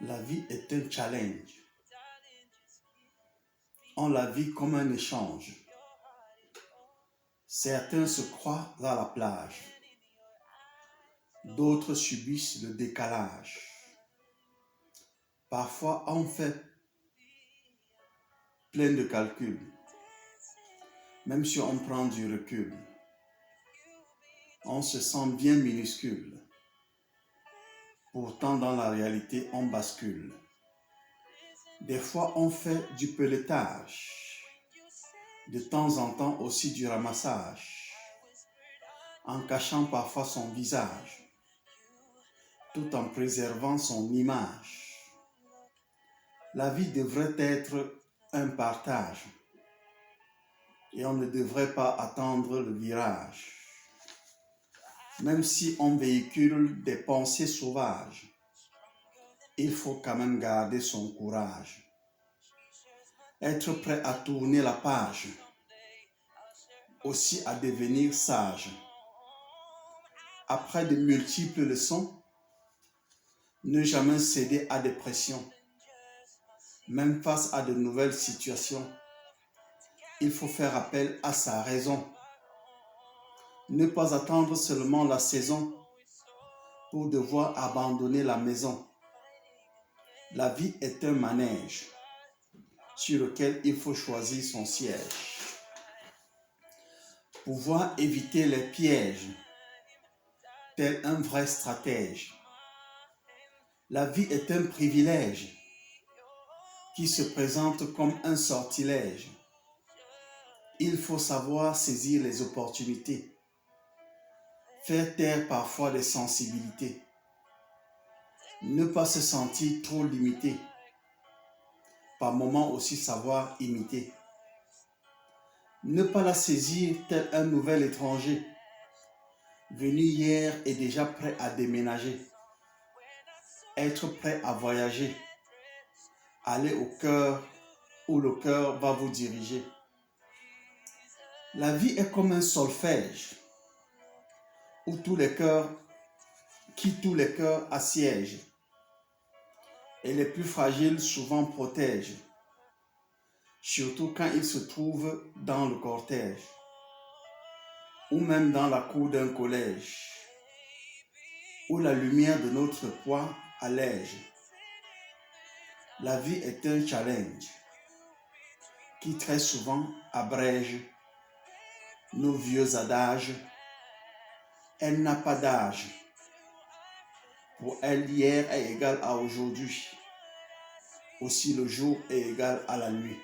La vie est un challenge. On la vit comme un échange. Certains se croient à la plage. D'autres subissent le décalage. Parfois, on fait plein de calculs. Même si on prend du recul, on se sent bien minuscule. Pourtant, dans la réalité, on bascule. Des fois, on fait du pelotage. De temps en temps aussi du ramassage. En cachant parfois son visage. Tout en préservant son image. La vie devrait être un partage. Et on ne devrait pas attendre le virage. Même si on véhicule des pensées sauvages, il faut quand même garder son courage. Être prêt à tourner la page, aussi à devenir sage. Après de multiples leçons, ne jamais céder à des pressions. Même face à de nouvelles situations, il faut faire appel à sa raison. Ne pas attendre seulement la saison pour devoir abandonner la maison. La vie est un manège sur lequel il faut choisir son siège. Pouvoir éviter les pièges, tel un vrai stratège. La vie est un privilège qui se présente comme un sortilège. Il faut savoir saisir les opportunités, faire taire parfois des sensibilités, ne pas se sentir trop limité, par moments aussi savoir imiter. Ne pas la saisir tel un nouvel étranger, venu hier et déjà prêt à déménager. Être prêt à voyager, aller au cœur où le cœur va vous diriger. La vie est comme un solfège où tous les cœurs assiègent et les plus fragiles souvent protègent, surtout quand ils se trouvent dans le cortège ou même dans la cour d'un collège où la lumière de notre poids allège. La vie est un challenge qui très souvent abrège nos vieux adages. Elle n'a pas d'âge. Pour elle, hier est égal à aujourd'hui. Aussi le jour est égal à la nuit.